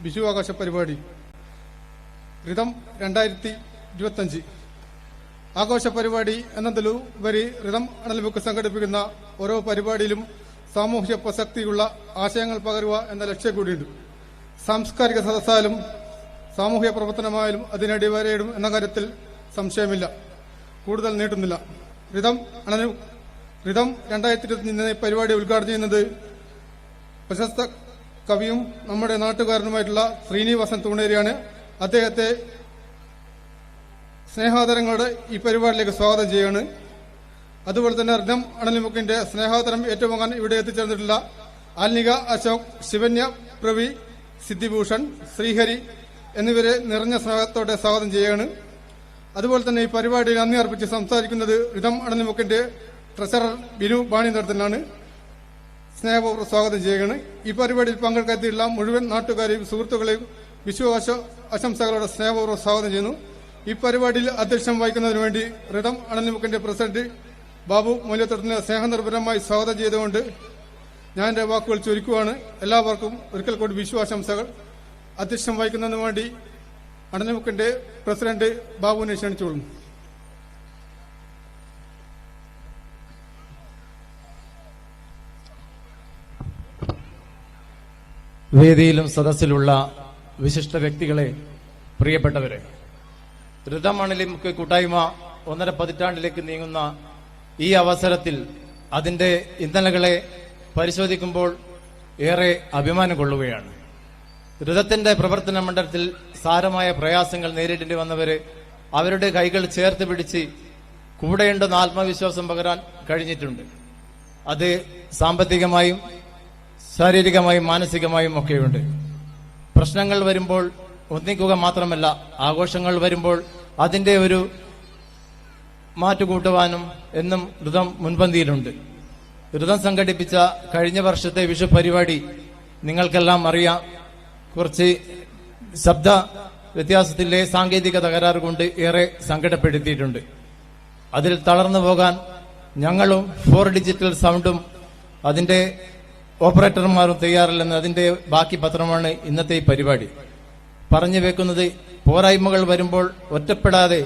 വിഷു ആഘോഷ പരിപാടി റിതം 2025 ആഘോഷ പരിപാടി എന്നതിലുപരി റിതം അണലിമുക്ക് സംഘടിപ്പിക്കുന്ന ഓരോ പരിപാടിയിലും സാമൂഹ്യ പ്രസക്തിയുള്ള ആശയങ്ങൾ പകരുക എന്ന ലക്ഷ്യം കൂടിയുണ്ട്. സാംസ്കാരിക സദസ്സായാലും സാമൂഹ്യ പ്രവർത്തനമായാലും അതിനടിവരയിടും എന്ന കാര്യത്തിൽ സംശയമില്ല. കൂടുതൽ നീട്ടുന്നില്ല. റിതം 2025 പരിപാടി ഉദ്ഘാടനം ചെയ്യുന്നത് പ്രശസ്ത കവിയും നമ്മുടെ നാട്ടുകാരനുമായിട്ടുള്ള ശ്രീനിവാസൻ തൂണേരിയാണ്. അദ്ദേഹത്തെ സ്നേഹാദരങ്ങളുടെ ഈ പരിപാടിയിലേക്ക് സ്വാഗതം ചെയ്യുകയാണ്. അതുപോലെ തന്നെ റിതം അണലിമുക്കിന്റെ സ്നേഹാദരം ഏറ്റുവാങ്ങാൻ ഇവിടെ എത്തിച്ചേർന്നിട്ടുള്ള ആൽനിക അശോക്, ശിവന്യ പ്രവി, സിദ്ധിഭൂഷൺ, ശ്രീഹരി എന്നിവരെ നിറഞ്ഞ സ്നേഹത്തോടെ സ്വാഗതം ചെയ്യുകയാണ്. അതുപോലെ തന്നെ ഈ പരിപാടിയിൽ നന്ദി അർപ്പിച്ച് സംസാരിക്കുന്നത് റിതം അണലിമുക്കിന്റെ ട്രഷറർ ബിനു ബാണി നടത്തലാണ്. സ്നേഹപൂർവ്വം സ്വാഗതം ചെയ്യുകയാണ്. ഈ പരിപാടിയിൽ പങ്കെടുക്കാത്തിയുള്ള മുഴുവൻ നാട്ടുകാരെയും സുഹൃത്തുക്കളെയും വിഷു ആശംസകളോടെ സ്നേഹപൂർവ്വം സ്വാഗതം ചെയ്യുന്നു. ഈ പരിപാടിയിൽ അധ്യക്ഷം വഹിക്കുന്നതിന് വേണ്ടി റിതം അണലിമുക്കിന്റെ പ്രസിഡന്റ് ബാബു മൂല്യത്തോട്ടിനെ സ്നേഹനിർഭരമായി സ്വാഗതം ചെയ്തുകൊണ്ട് ഞാൻ എന്റെ വാക്കുകൾ ചുരുക്കുകയാണ്. എല്ലാവർക്കും ഒരിക്കൽ കൂടി വിഷു ആശംസകൾ. അധ്യക്ഷം വഹിക്കുന്നതിന് വേണ്ടി അണലിമുക്കിന്റെ പ്രസിഡന്റ് ബാബുവിനെ ക്ഷണിച്ചോളും. വേദിയിലും സദസ്സിലുള്ള വിശിഷ്ട വ്യക്തികളെ, പ്രിയപ്പെട്ടവരെ, റിതം അണലിമുക്ക് കൂട്ടായ്മ 1.5 പതിറ്റാണ്ടിലേക്ക് നീങ്ങുന്ന ഈ അവസരത്തിൽ അതിന്റെ ഇന്നലകളെ പരിശോധിക്കുമ്പോൾ ഏറെ അഭിമാനം കൊള്ളുകയാണ്. റിതത്തിന്റെ പ്രവർത്തന മണ്ഡലത്തിൽ സാരമായ പ്രയാസങ്ങൾ നേരിടേണ്ടി വന്നവരെ അവരുടെ കൈകൾ ചേർത്ത് പിടിച്ച് കൂടെയുണ്ടെന്ന ആത്മവിശ്വാസം പകരാൻ കഴിഞ്ഞിട്ടുണ്ട്. അത് സാമ്പത്തികമായും ശാരീരികമായും മാനസികമായും ഒക്കെയുണ്ട്. പ്രശ്നങ്ങൾ വരുമ്പോൾ ഒന്നിക്കുക മാത്രമല്ല, ആഘോഷങ്ങൾ വരുമ്പോൾ അതിന്റെ ഒരു മാറ്റുകൂട്ടുവാനും എന്നും റിതം മുൻപന്തിയിലുണ്ട്. റിതം സംഘടിപ്പിച്ച കഴിഞ്ഞ വർഷത്തെ വിഷു പരിപാടി നിങ്ങൾക്കെല്ലാം അറിയാം. കുറച്ച് ശബ്ദ വ്യത്യാസത്തിലെ സാങ്കേതിക തകരാറ് കൊണ്ട് ഏറെ സങ്കടപ്പെടുത്തിയിട്ടുണ്ട്. അതിൽ തളർന്നു പോകാൻ ഞങ്ങളും 4 ഡിജിറ്റൽ സൗണ്ടും അതിന്റെ ഓപ്പറേറ്റർമാരും തയ്യാറില്ലെന്ന് അതിന്റെ ബാക്കി പത്രമാണ് ഇന്നത്തെ ഈ പരിപാടി. പറഞ്ഞു വെക്കുന്നത്, പോരായ്മകൾ വരുമ്പോൾ ഒറ്റപ്പെടാതെ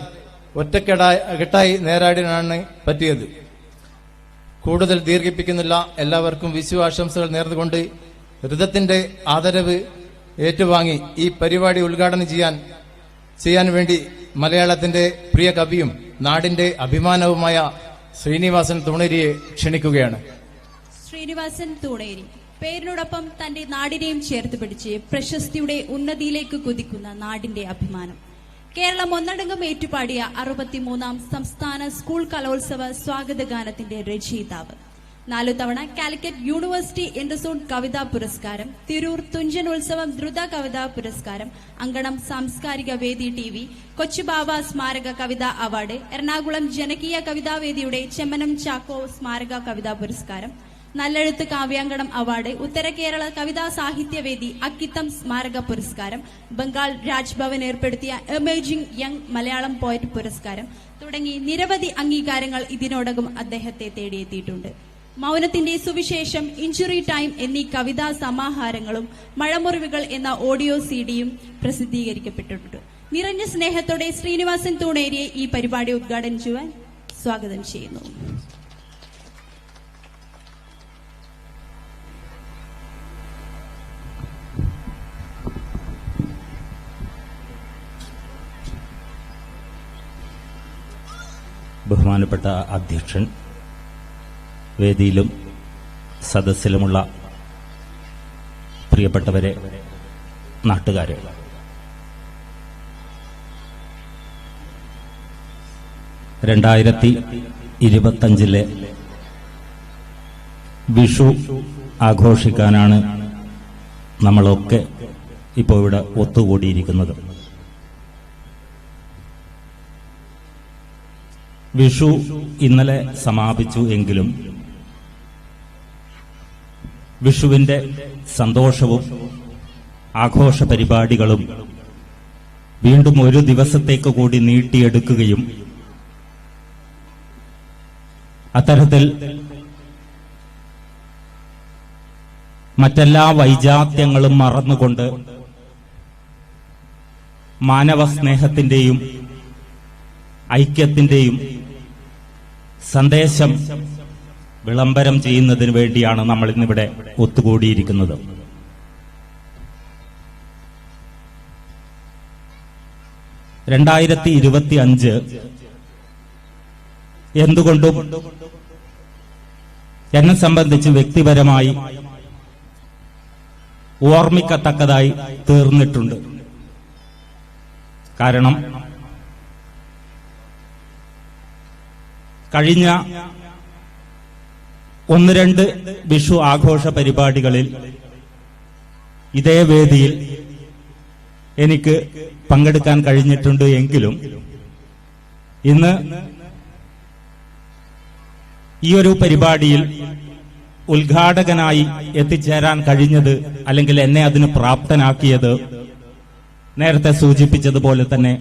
ഒറ്റക്കെട്ടായി നേരിടാനാണ് പറ്റിയത്. കൂടുതൽ ദീർഘിപ്പിക്കുന്നില്ല. എല്ലാവർക്കും വിഷു ആശംസകൾ നേർന്നുകൊണ്ട് റിതത്തിന്റെ ആദരവ് ഏറ്റുവാങ്ങി ഈ പരിപാടി ഉദ്ഘാടനം ചെയ്യാൻ വേണ്ടി മലയാളത്തിന്റെ പ്രിയ കവിയും നാടിന്റെ അഭിമാനവുമായ ശ്രീനിവാസൻ തൂണേരിയെ ക്ഷണിക്കുകയാണ്. ശ്രീനിവാസൻ തൂണേരി പേരിനോടൊപ്പം തന്റെ നാടിനെയും ചേർത്ത് പിടിച്ച് പ്രശസ്തിയുടെ ഉന്നതിയിലേക്ക് കുതിക്കുന്ന നാടിന്റെ അഭിമാനം. കേരളം ഒന്നടങ്കം ഏറ്റുപാടിയ 63ാം സംസ്ഥാന സ്കൂൾ കലോത്സവ സ്വാഗതഗാനത്തിന്റെ രചയിതാവ്. 4 തവണ കാലിക്കറ്റ് യൂണിവേഴ്സിറ്റി ഇന്റർസോൺ കവിതാ പുരസ്കാരം, തിരൂർ തുഞ്ചനോത്സവം ദ്രുത കവിതാ പുരസ്കാരം, അങ്കണം സാംസ്കാരിക വേദി TV, കൊച്ചുബാവ സ്മാരക കവിതാ അവാർഡ്, എറണാകുളം ജനകീയ കവിതാവേദിയുടെ ചെമ്മനം ചാക്കോ സ്മാരക കവിതാ പുരസ്കാരം, നല്ലെഴുത്ത് കാവ്യാങ്കണം അവാർഡ്, ഉത്തര കേരള കവിതാ സാഹിത്യവേദി അക്കിത്തം സ്മാരക പുരസ്കാരം, ബംഗാൾ രാജ്ഭവൻ ഏർപ്പെടുത്തിയ എമേജിംഗ് യങ് മലയാളം പോയറ്റ് പുരസ്കാരം തുടങ്ങി നിരവധി അംഗീകാരങ്ങൾ ഇതിനോടകം അദ്ദേഹത്തെ തേടിയെത്തിയിട്ടുണ്ട്. മൗനത്തിന്റെ സുവിശേഷം, ഇഞ്ചുറി ടൈം എന്നീ കവിതാ സമാഹാരങ്ങളും മഴമുറിവുകൾ എന്ന ഓഡിയോ CD-യും പ്രസിദ്ധീകരിക്കപ്പെട്ടിട്ടുണ്ട്. നിറഞ്ഞ സ്നേഹത്തോടെ ശ്രീനിവാസൻ തൂണേരിയെ ഈ പരിപാടി ഉദ്ഘാടനം ചെയ്യാൻ സ്വാഗതം ചെയ്യുന്നു. ബഹുമാനപ്പെട്ട അധ്യക്ഷൻ, വേദിയിലും സദസ്സിലുമുള്ള പ്രിയപ്പെട്ടവരെ, നാട്ടുകാരെ, (2025) വിഷു ആഘോഷിക്കാനാണ് നമ്മളൊക്കെ ഇപ്പോൾ ഇവിടെ ഒത്തുകൂടിയിരിക്കുന്നത്. വിഷു ഇന്നലെ സമാപിച്ചു എങ്കിലും വിഷുവിന്റെ സന്തോഷവും ആഘോഷ പരിപാടികളും വീണ്ടും ഒരു ദിവസത്തേക്ക് കൂടി നീട്ടിയെടുക്കുകയും അത്തരത്തിൽ മറ്റെല്ലാ വൈജാത്യങ്ങളും മറന്നുകൊണ്ട് മാനവ സ്നേഹത്തിന്റെയും ഐക്യത്തിന്റെയും സന്ദേശം വിളംബരം ചെയ്യുന്നതിന് വേണ്ടിയാണ് നമ്മൾ ഇന്നിവിടെ ഒത്തുകൂടിയിരിക്കുന്നത്. (2025) എന്തുകൊണ്ടും എന്നെ സംബന്ധിച്ച് വ്യക്തിപരമായി ഓർമ്മിക്കത്തക്കതായി തീർന്നിട്ടുണ്ട്. കാരണം കഴിഞ്ഞ 1-2 വിഷു ആഘോഷ പരിപാടികളിൽ ഇതേ വേദിയിൽ എനിക്ക് പങ്കെടുക്കാൻ കഴിഞ്ഞിട്ടുണ്ട് എങ്കിലും ഇന്ന് ഈ ഒരു പരിപാടിയിൽ ഉദ്ഘാടകനായി എത്തിച്ചേരാൻ കഴിഞ്ഞത്, അല്ലെങ്കിൽ എന്നെ അതിന് പ്രാപ്തനാക്കിയത്, നേരത്തെ സൂചിപ്പിച്ചതുപോലെ തന്നെ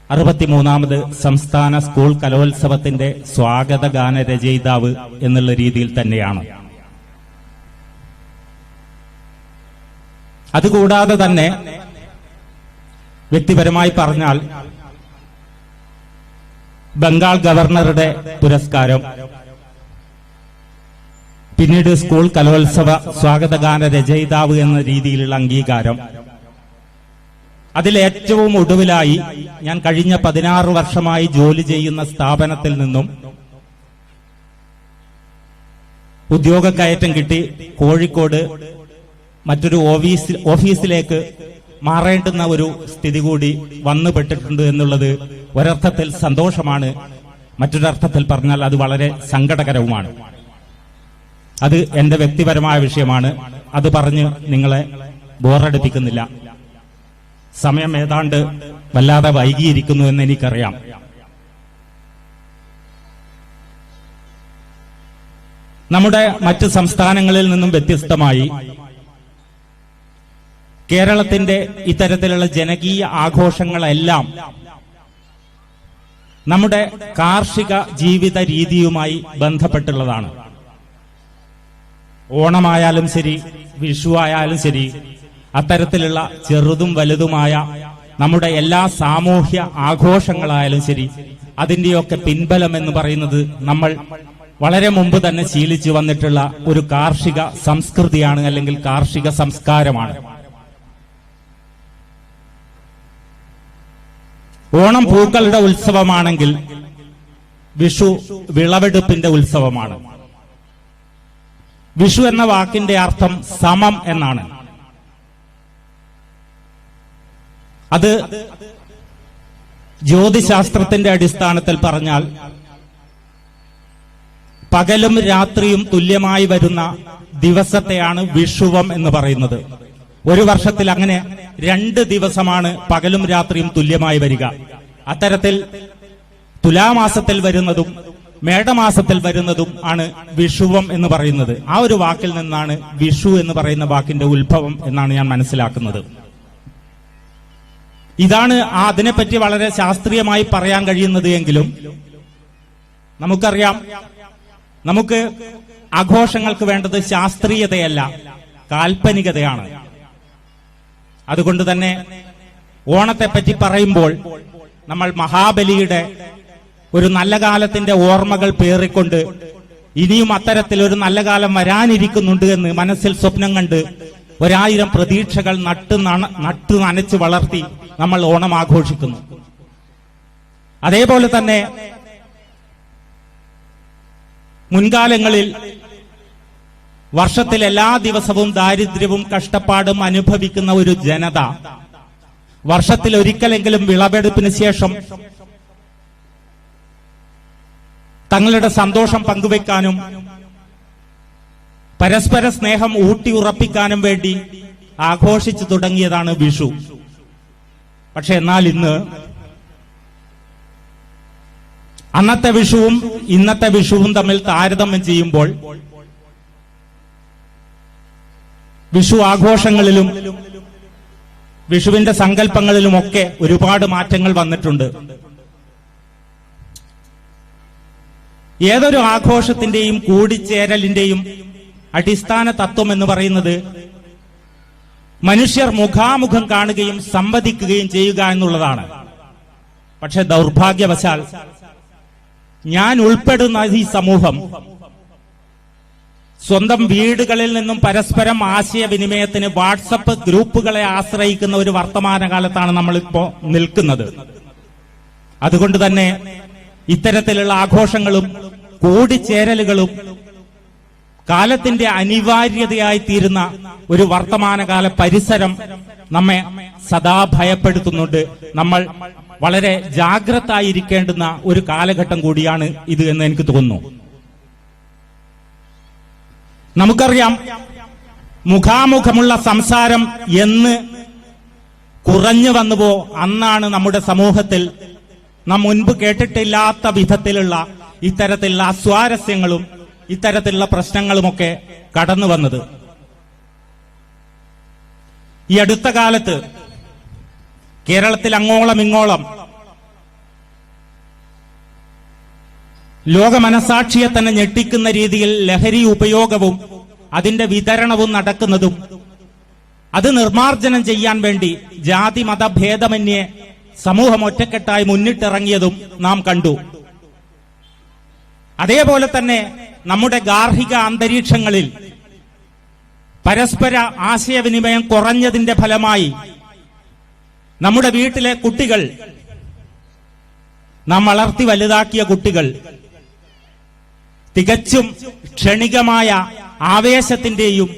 63ാമത് സംസ്ഥാന സ്കൂൾ കലോത്സവത്തിന്റെ സ്വാഗതഗാന രചയിതാവ് എന്നുള്ള രീതിയിൽ തന്നെയാണ്. അതുകൂടാതെ തന്നെ വ്യക്തിപരമായി പറഞ്ഞാൽ ബംഗാൾ ഗവർണറുടെ പുരസ്കാരം, പിന്നീട് സ്കൂൾ കലോത്സവ സ്വാഗതഗാന രചയിതാവ് എന്ന രീതിയിലുള്ള അംഗീകാരം, അതിലേറ്റവും ഒടുവിലായി ഞാൻ കഴിഞ്ഞ 16 വർഷമായി ജോലി ചെയ്യുന്ന സ്ഥാപനത്തിൽ നിന്നും ഉദ്യോഗക്കയറ്റം കിട്ടി കോഴിക്കോട് മറ്റൊരു ഓഫീസിലേക്ക് മാറേണ്ടുന്ന ഒരു സ്ഥിതി കൂടി വന്നുപെട്ടിട്ടുണ്ട് എന്നുള്ളത് ഒരർത്ഥത്തിൽ സന്തോഷമാണ്, മറ്റൊരർത്ഥത്തിൽ പറഞ്ഞാൽ അത് വളരെ സങ്കടകരവുമാണ്. അത് എന്റെ വ്യക്തിപരമായ വിഷയമാണ്. അത് പറഞ്ഞ് നിങ്ങളെ ബോറടിപ്പിക്കുന്നില്ല. സമയം ഏതാണ്ട് വല്ലാതെ വൈകിയിരിക്കുന്നു എന്ന് എനിക്കറിയാം. നമ്മുടെ മറ്റ് സംസ്ഥാനങ്ങളിൽ നിന്നും വ്യത്യസ്തമായി കേരളത്തിന്റെ ഇത്തരത്തിലുള്ള ജനകീയ ആഘോഷങ്ങളെല്ലാം നമ്മുടെ കാർഷിക ജീവിത രീതിയുമായി ബന്ധപ്പെട്ടുള്ളതാണ്. ഓണമായാലും ശരി, വിഷു ആയാലും ശരി, അത്തരത്തിലുള്ള ചെറുതും വലുതുമായ നമ്മുടെ എല്ലാ സാമൂഹ്യ ആഘോഷങ്ങളായാലും ശരി, അതിന്റെയൊക്കെ പിൻബലം എന്ന് പറയുന്നത് നമ്മൾ വളരെ മുമ്പ് തന്നെ ശീലിച്ചു വന്നിട്ടുള്ള ഒരു കാർഷിക സംസ്കൃതിയാണ്, അല്ലെങ്കിൽ കാർഷിക സംസ്കാരമാണ്. ഓണം പൂക്കളുടെ ഉത്സവമാണെങ്കിൽ വിഷു വിളവെടുപ്പിന്റെ ഉത്സവമാണ്. വിഷു എന്ന വാക്കിന്റെ അർത്ഥം സമം എന്നാണ്. അത് ജ്യോതിശാസ്ത്രത്തിന്റെ അടിസ്ഥാനത്തിൽ പറഞ്ഞാൽ പകലും രാത്രിയും തുല്യമായി വരുന്ന ദിവസത്തെയാണ് വിഷുവം എന്ന് പറയുന്നത്. ഒരു വർഷത്തിൽ അങ്ങനെ 2 ദിവസമാണ് പകലും രാത്രിയും തുല്യമായി വരിക. അത്തരത്തിൽ തുലാമാസത്തിൽ വരുന്നതും മേടമാസത്തിൽ വരുന്നതും ആണ് വിഷുവം എന്ന് പറയുന്നത്. ആ ഒരു വാക്കിൽ നിന്നാണ് വിഷു എന്ന് പറയുന്ന വാക്കിന്റെ ഉത്ഭവം എന്നാണ് ഞാൻ മനസ്സിലാക്കുന്നത്. ഇതാണ് അതിനെപ്പറ്റി വളരെ ശാസ്ത്രീയമായി പറയാൻ കഴിയുന്നത് എങ്കിലും നമുക്കറിയാം, നമുക്ക് ആഘോഷങ്ങൾക്ക് വേണ്ടത് ശാസ്ത്രീയതയല്ല, കാൽപ്പനികതയാണ്. അതുകൊണ്ട് തന്നെ ഓണത്തെപ്പറ്റി പറയുമ്പോൾ നമ്മൾ മഹാബലിയുടെ ഒരു നല്ല കാലത്തിന്റെ ഓർമ്മകൾ പേറിക്കൊണ്ട് ഇനിയും അത്തരത്തിലൊരു നല്ല കാലം വരാനിരിക്കുന്നുണ്ട് എന്ന് മനസ്സിൽ സ്വപ്നം കണ്ട് 1000 പ്രതീക്ഷകൾ നട്ടു നനച്ച് വളർത്തി നമ്മൾ ഓണം ആഘോഷിക്കുന്നു. അതേപോലെ തന്നെ മുൻകാലങ്ങളിൽ വർഷത്തിൽ എല്ലാ ദിവസവും ദാരിദ്ര്യവും കഷ്ടപ്പാടും അനുഭവിക്കുന്ന ഒരു ജനത വർഷത്തിൽ ഒരിക്കലെങ്കിലും വിളവെടുപ്പിന് ശേഷം തങ്ങളുടെ സന്തോഷം പങ്കുവെക്കാനും പരസ്പര സ്നേഹം ഊട്ടിയുറപ്പിക്കാനും വേണ്ടി ആഘോഷിച്ചു തുടങ്ങിയതാണ് വിഷു. പക്ഷെ എന്നാൽ ഇന്ന് അന്നത്തെ വിഷുവും ഇന്നത്തെ വിഷുവും തമ്മിൽ താരതമ്യം ചെയ്യുമ്പോൾ വിഷു ആഘോഷങ്ങളിലും വിഷുവിന്റെ സങ്കല്പങ്ങളിലുമൊക്കെ ഒരുപാട് മാറ്റങ്ങൾ വന്നിട്ടുണ്ട്. ഏതൊരു ആഘോഷത്തിന്റെയും കൂടിച്ചേരലിന്റെയും അടിസ്ഥാന തത്വം എന്ന് പറയുന്നത് മനുഷ്യർ മുഖാമുഖം കാണുകയും സംവദിക്കുകയും ചെയ്യുക എന്നുള്ളതാണ്. പക്ഷെ ദൗർഭാഗ്യവശാൽ ഞാൻ ഉൾപ്പെടുന്ന ഈ സമൂഹം സ്വന്തം വീടുകളിൽ നിന്നും പരസ്പരം ആശയവിനിമയത്തിന് വാട്സപ്പ് ഗ്രൂപ്പുകളെ ആശ്രയിക്കുന്ന ഒരു വർത്തമാനകാലത്താണ് നമ്മളിപ്പോ നിൽക്കുന്നത്. അതുകൊണ്ട് തന്നെ ഇത്തരത്തിലുള്ള ആഘോഷങ്ങളും കൂടിച്ചേരലുകളും കാലത്തിന്റെ അനിവാര്യതയായി തീരുന്ന ഒരു വർത്തമാനകാല പരിസരം നമ്മെ സദാ ഭയപ്പെടുത്തുന്നുണ്ട്. നമ്മൾ വളരെ ജാഗ്രതായിരിക്കേണ്ടുന്ന ഒരു കാലഘട്ടം കൂടിയാണ് ഇത് എന്ന് എനിക്ക് തോന്നുന്നു. നമുക്കറിയാം, മുഖാമുഖമുള്ള സംസാരം എന്ന് കുറഞ്ഞു വന്നുവോ അന്നാണ് നമ്മുടെ സമൂഹത്തിൽ നാം മുൻപ് കേട്ടിട്ടില്ലാത്ത വിധത്തിലുള്ള ഇത്തരത്തിലുള്ള അസ്വാരസ്യങ്ങളും ഇത്തരത്തിലുള്ള പ്രശ്നങ്ങളുമൊക്കെ കടന്നു വന്നത്. ഈ അടുത്ത കാലത്ത് കേരളത്തിൽ അങ്ങോളം ഇങ്ങോളം ലോകമനസാക്ഷിയെ തന്നെ ഞെട്ടിക്കുന്ന രീതിയിൽ ലഹരി ഉപയോഗവും അതിന്റെ വിതരണവും നടക്കുന്നതും അത് നിർമ്മാർജ്ജനം ചെയ്യാൻ വേണ്ടി ജാതി മത ഭേദമന്യേ സമൂഹം ഒറ്റക്കെട്ടായി മുന്നിട്ടിറങ്ങിയതും നാം കണ്ടു. അതേപോലെ തന്നെ നമ്മുടെ ഗാർഹിക അന്തരീക്ഷങ്ങളിൽ പരസ്പര ആശയവിനിമയം കുറഞ്ഞതിന്റെ ഫലമായി നമ്മുടെ വീട്ടിലെ കുട്ടികൾ, നാം വളർത്തി വലുതാക്കിയ കുട്ടികൾ തികച്ചും ക്ഷണികമായ ആവേശത്തിന്റെയും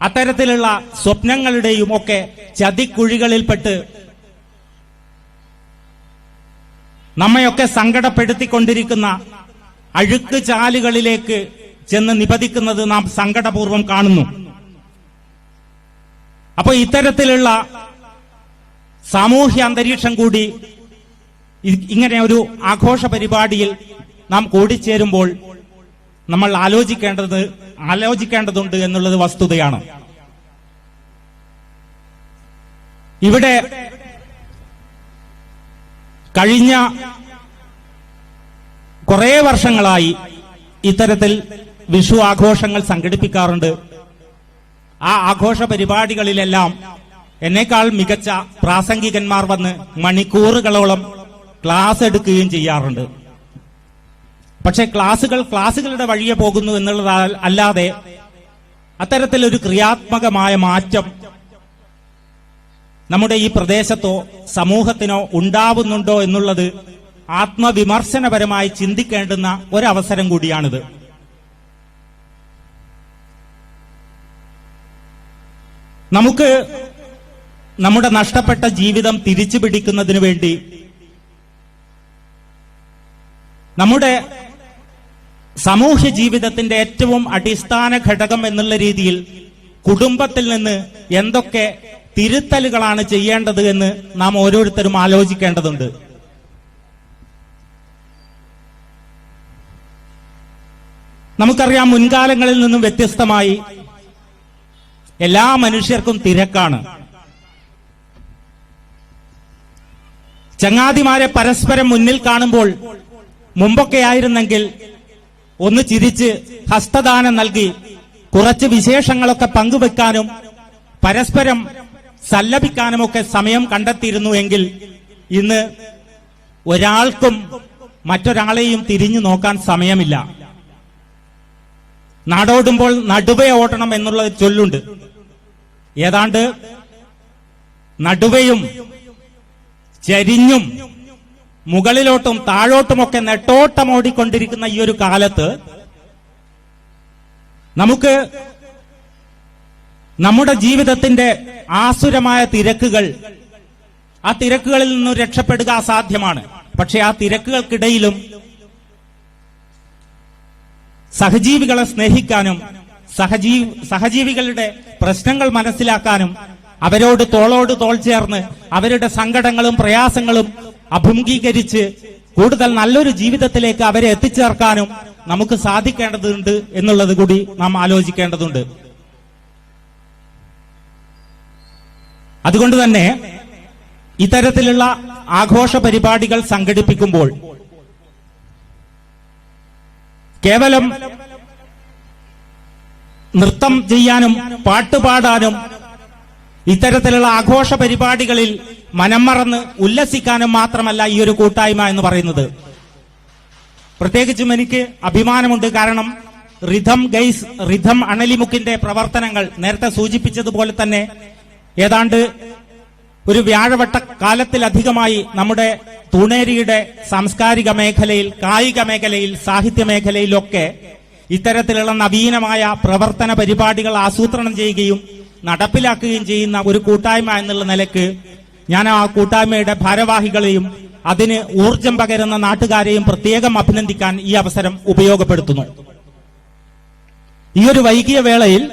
അത്തരത്തിലുള്ള സ്വപ്നങ്ങളുടെയും ഒക്കെ ചതിക്കുഴികളിൽപ്പെട്ട് നമ്മയൊക്കെ സങ്കടപ്പെടുത്തിക്കൊണ്ടിരിക്കുന്ന അഴുക്ക് ചാലുകളിലേക്ക് ചെന്ന് നിപതിക്കുന്നത് നാം സങ്കടപൂർവ്വം കാണുന്നു. അപ്പൊ ഇത്തരത്തിലുള്ള സാമൂഹ്യ അന്തരീക്ഷം കൂടി ഇങ്ങനെ ഒരു ആഘോഷ പരിപാടിയിൽ നാം കൂടിച്ചേരുമ്പോൾ നമ്മൾ ആലോചിക്കേണ്ടതുണ്ട് എന്നുള്ളത് വസ്തുതയാണ്. ഇവിടെ കഴിഞ്ഞ കുറെ വർഷങ്ങളായി ഇത്തരത്തിൽ വിഷു ആഘോഷങ്ങൾ സംഘടിപ്പിക്കാറുണ്ട്. ആ ആഘോഷ പരിപാടികളിലെല്ലാം എന്നേക്കാൾ മികച്ച പ്രാസംഗികന്മാർ വന്ന് മണിക്കൂറുകളോളം ക്ലാസ് എടുക്കുകയും ചെയ്യാറുണ്ട്. പക്ഷെ ക്ലാസുകളുടെ വഴിയെ പോകുന്നു എന്നുള്ളത് അല്ലാതെ അത്തരത്തിലൊരു ക്രിയാത്മകമായ മാറ്റം നമ്മുടെ ഈ പ്രദേശത്തോ സമൂഹത്തിനോ ഉണ്ടാവുന്നുണ്ടോ എന്നുള്ളത് ആത്മവിമർശനപരമായി ചിന്തിക്കേണ്ടുന്ന ഒരവസരം കൂടിയാണിത്. നമുക്ക് നമ്മുടെ നഷ്ടപ്പെട്ട ജീവിതം തിരിച്ചു പിടിക്കുന്നതിന് വേണ്ടി നമ്മുടെ സാമൂഹ്യ ജീവിതത്തിന്റെ ഏറ്റവും അടിസ്ഥാന ഘടകം എന്നുള്ള രീതിയിൽ കുടുംബത്തിൽ നിന്ന് എന്തൊക്കെ തിരുത്തലുകളാണ് ചെയ്യേണ്ടത് എന്ന് നാം ഓരോരുത്തരും ആലോചിക്കേണ്ടതുണ്ട്. നമുക്കറിയാം, മുൻകാലങ്ങളിൽ നിന്നും വ്യത്യസ്തമായി എല്ലാ മനുഷ്യർക്കും തിരക്കാണ്. ചങ്ങാതിമാരെ പരസ്പരം മുന്നിൽ കാണുമ്പോൾ മുമ്പൊക്കെ ആയിരുന്നെങ്കിൽ ഒന്ന് ചിരിച്ച് ഹസ്തദാനം നൽകി കുറച്ച് വിശേഷങ്ങളൊക്കെ പങ്കുവെക്കാനും പരസ്പരം സല്ലപിക്കാനുമൊക്കെ സമയം കണ്ടെത്തിയിരുന്നു എങ്കിൽ ഇന്ന് ഒരാൾക്കും മറ്റൊരാളെയും തിരിഞ്ഞു നോക്കാൻ സമയമില്ല. നാടോടുമ്പോൾ നടുവേ ഓടണം എന്നുള്ള ചൊല്ലുണ്ട്. ഏതാണ്ട് നടുവയും ചരിഞ്ഞും മുകളിലോട്ടും താഴോട്ടുമൊക്കെ നെട്ടോട്ടമോടിക്കൊണ്ടിരിക്കുന്ന ഈ ഒരു കാലത്ത് നമുക്ക് നമ്മുടെ ജീവിതത്തിന്റെ ആസുരമായ തിരക്കുകൾ, ആ തിരക്കുകളിൽ നിന്നും രക്ഷപ്പെടുക അസാധ്യമാണ്. പക്ഷെ ആ തിരക്കുകൾക്കിടയിലും സഹജീവികളെ സ്നേഹിക്കാനും സഹജീവികളുടെ പ്രശ്നങ്ങൾ മനസ്സിലാക്കാനും അവരോട് തോളോട് തോൾ ചേർന്ന് അവരുടെ സങ്കടങ്ങളും പ്രയാസങ്ങളും അഭിമുഖീകരിച്ച് കൂടുതൽ നല്ലൊരു ജീവിതത്തിലേക്ക് അവരെ എത്തിച്ചേർക്കാനും നമുക്ക് സാധിക്കേണ്ടതുണ്ട് എന്നുള്ളത് കൂടി നാം ആലോചിക്കേണ്ടതുണ്ട്. അതുകൊണ്ട് തന്നെ ഇത്തരത്തിലുള്ള ആഘോഷ പരിപാടികൾ സംഘടിപ്പിക്കുമ്പോൾ കേവലം നൃത്തം ചെയ്യാനും പാട്ടുപാടാനും ഇത്തരത്തിലുള്ള ആഘോഷ പരിപാടികളിൽ മനം മറന്ന് ഉല്ലസിക്കാനും മാത്രമല്ല ഈ ഒരു കൂട്ടായ്മ എന്ന് പറയുന്നത്. പ്രത്യേകിച്ചും എനിക്ക് അഭിമാനമുണ്ട്. കാരണം റിഥം അണലിമുക്കിന്റെ പ്രവർത്തനങ്ങൾ നേരത്തെ സൂചിപ്പിച്ചതുപോലെ തന്നെ ഏതാണ്ട് ഒരു വ്യാഴവട്ട കാലത്തിലധികമായി നമ്മുടെ തൂണേരിയുടെ സാംസ്കാരിക മേഖലയിൽ, കായിക മേഖലയിൽ, സാഹിത്യ മേഖലയിലൊക്കെ ഇത്തരത്തിലുള്ള നവീനമായ പ്രവർത്തന പരിപാടികൾ ആസൂത്രണം ചെയ്യുകയും നടപ്പിലാക്കുകയും ചെയ്യുന്ന ഒരു കൂട്ടായ്മ എന്നുള്ള നിലയ്ക്ക് ഞാൻ ആ കൂട്ടായ്മയുടെ ഭാരവാഹികളെയും അതിന് ഊർജം പകരുന്ന നാട്ടുകാരെയും പ്രത്യേകം അഭിനന്ദിക്കാൻ ഈ അവസരം ഉപയോഗപ്പെടുത്തുന്നു. ഈ ഒരു വൈകിയ വേളയിൽ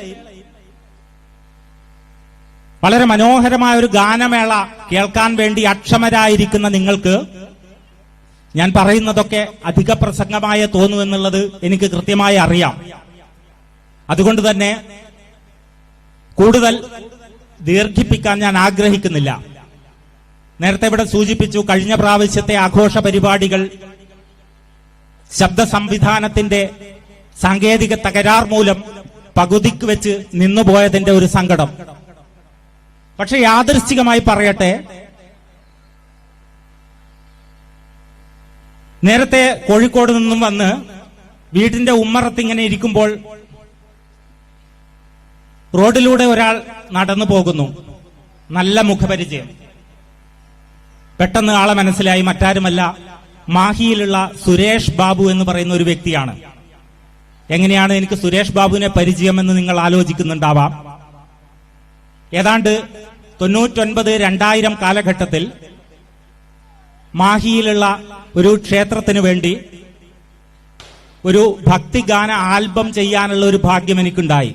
വളരെ മനോഹരമായ ഒരു ഗാനമേള കേൾക്കാൻ വേണ്ടി അക്ഷമരായിരിക്കുന്ന നിങ്ങൾക്ക് ഞാൻ പറയുന്നതൊക്കെ അധിക പ്രസംഗമായി തോന്നുമെന്നുള്ളത് എനിക്ക് കൃത്യമായി അറിയാം. അതുകൊണ്ട് തന്നെ കൂടുതൽ ദീർഘിപ്പിക്കാൻ ഞാൻ ആഗ്രഹിക്കുന്നില്ല. നേരത്തെ ഇവിടെ സൂചിപ്പിച്ചു, കഴിഞ്ഞ പ്രാവശ്യത്തെ ആഘോഷ പരിപാടികൾ ശബ്ദ സംവിധാനത്തിന്റെ സാങ്കേതിക തകരാർ മൂലം പകുതിക്ക് വെച്ച് നിന്നുപോയതിന്റെ ഒരു സങ്കടം. പക്ഷെ യാദൃശ്ചികമായി പറയട്ടെ, നേരത്തെ കോഴിക്കോട് നിന്നും വന്ന് വീടിന്റെ ഉമ്മറത്ത് ഇങ്ങനെ ഇരിക്കുമ്പോൾ റോഡിലൂടെ ഒരാൾ നടന്നു പോകുന്നു. നല്ല മുഖപരിചയം. പെട്ടെന്ന് ആളെ മനസ്സിലായി, മറ്റാരുമല്ല മാഹിയിലുള്ള സുരേഷ് ബാബു എന്ന് പറയുന്ന ഒരു വ്യക്തിയാണ്. എങ്ങനെയാണ് എനിക്ക് സുരേഷ് ബാബുവിനെ പരിചയമെന്ന് നിങ്ങൾ ആലോചിക്കുന്നുണ്ടാവാം. ഏതാണ്ട് 99-2000 കാലഘട്ടത്തിൽ മാഹിയിലുള്ള ഒരു ക്ഷേത്രത്തിന് വേണ്ടി ഒരു ഭക്തിഗാന ആൽബം ചെയ്യാനുള്ള ഒരു ഭാഗ്യം എനിക്കുണ്ടായി.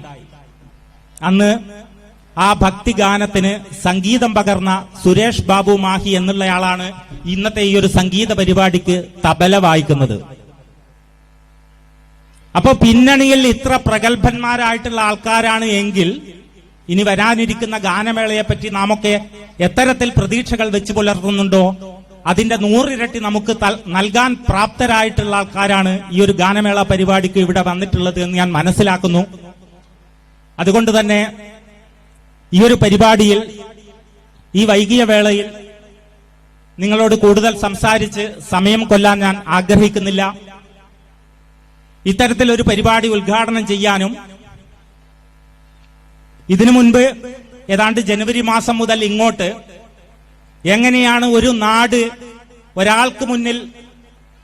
അന്ന് ആ ഭക്തിഗാനത്തിന് സംഗീതം പകർന്ന സുരേഷ് ബാബു മാഹി എന്നുള്ളയാളാണ് ഇന്നത്തെ ഈ ഒരു സംഗീത പരിപാടിക്ക് തബല വായിക്കുന്നത്. അപ്പോ പിന്നണിയിൽ ഇത്ര പ്രഗത്ഭന്മാരായിട്ടുള്ള ആൾക്കാരാണ് എങ്കിൽ ഇനി വരാനിരിക്കുന്ന ഗാനമേളയെപ്പറ്റി നാമൊക്കെ എത്തരത്തിൽ പ്രതീക്ഷകൾ വെച്ച് പുലർത്തുന്നുണ്ടോ അതിന്റെ 100 ഇരട്ടി നമുക്ക് നൽകാൻ പ്രാപ്തരായിട്ടുള്ള ആൾക്കാരാണ് ഈ ഒരു ഗാനമേള പരിപാടിക്ക് ഇവിടെ വന്നിട്ടുള്ളത് എന്ന് ഞാൻ മനസ്സിലാക്കുന്നു. അതുകൊണ്ട് തന്നെ ഈ ഒരു പരിപാടിയിൽ ഈ വൈകിയ വേളയിൽ നിങ്ങളോട് കൂടുതൽ സംസാരിച്ച് സമയം കൊല്ലാൻ ഞാൻ ആഗ്രഹിക്കുന്നില്ല. ഇത്തരത്തിലൊരു പരിപാടി ഉദ്ഘാടനം ചെയ്യാനും ഇതിനു മുൻപ് ഏതാണ്ട് ജനുവരി മാസം മുതൽ ഇങ്ങോട്ട് എങ്ങനെയാണ് ഒരു നാട് ഒരാൾക്ക് മുന്നിൽ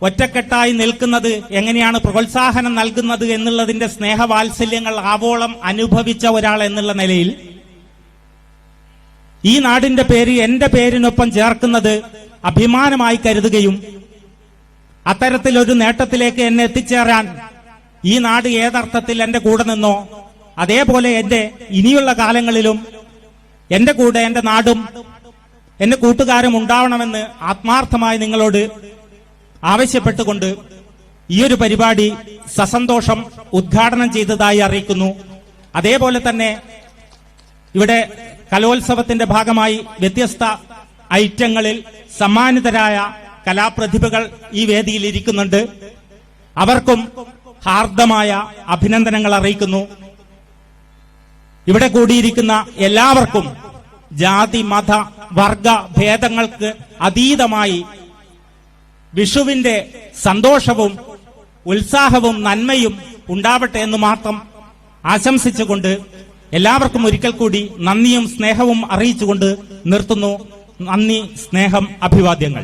ഒറ്റക്കെട്ടായി നിൽക്കുന്നത്, എങ്ങനെയാണ് പ്രോത്സാഹനം നൽകുന്നത് എന്നുള്ളതിന്റെ സ്നേഹവാത്സല്യങ്ങൾ ആവോളം അനുഭവിച്ച ഒരാൾ എന്നുള്ള നിലയിൽ ഈ നാടിന്റെ പേര് എന്റെ പേരിനൊപ്പം ചേർക്കുന്നത് അഭിമാനമായി കരുതുകയും അത്തരത്തിലൊരു നേട്ടത്തിലേക്ക് എന്നെ എത്തിച്ചേരാൻ ഈ നാട് ഏതർത്ഥത്തിൽ എന്റെ കൂടെ നിന്നോ അതേപോലെ എന്റെ ഇനിയുള്ള കാലങ്ങളിലും എന്റെ കൂടെ എന്റെ നാടും എന്റെ കൂട്ടുകാരും ഉണ്ടാവണമെന്ന് ആത്മാർത്ഥമായി നിങ്ങളോട് ആവശ്യപ്പെട്ടുകൊണ്ട് ഈ ഒരു പരിപാടി സസന്തോഷം ഉദ്ഘാടനം ചെയ്തതായി അറിയിക്കുന്നു. അതേപോലെ തന്നെ ഇവിടെ കലോത്സവത്തിന്റെ ഭാഗമായി വ്യത്യസ്ത ഐറ്റങ്ങളിൽ സമ്മാനിതരായ കലാപ്രതിഭകൾ ഈ വേദിയിൽ ഇരിക്കുന്നുണ്ട്. അവർക്കും ഹാർദമായ അഭിനന്ദനങ്ങൾ അറിയിക്കുന്നു. ഇവിടെ കൂടിയിരിക്കുന്ന എല്ലാവർക്കും ജാതി മത വർഗ ഭേദങ്ങൾക്ക് അതീതമായി വിഷുവിന്റെ സന്തോഷവും ഉത്സാഹവും നന്മയും ഉണ്ടാവട്ടെ എന്ന് മാത്രം ആശംസിച്ചുകൊണ്ട് എല്ലാവർക്കും ഒരിക്കൽ കൂടി നന്ദിയും സ്നേഹവും അറിയിച്ചുകൊണ്ട് നിർത്തുന്നു. നന്ദി, സ്നേഹം, അഭിവാദ്യങ്ങൾ.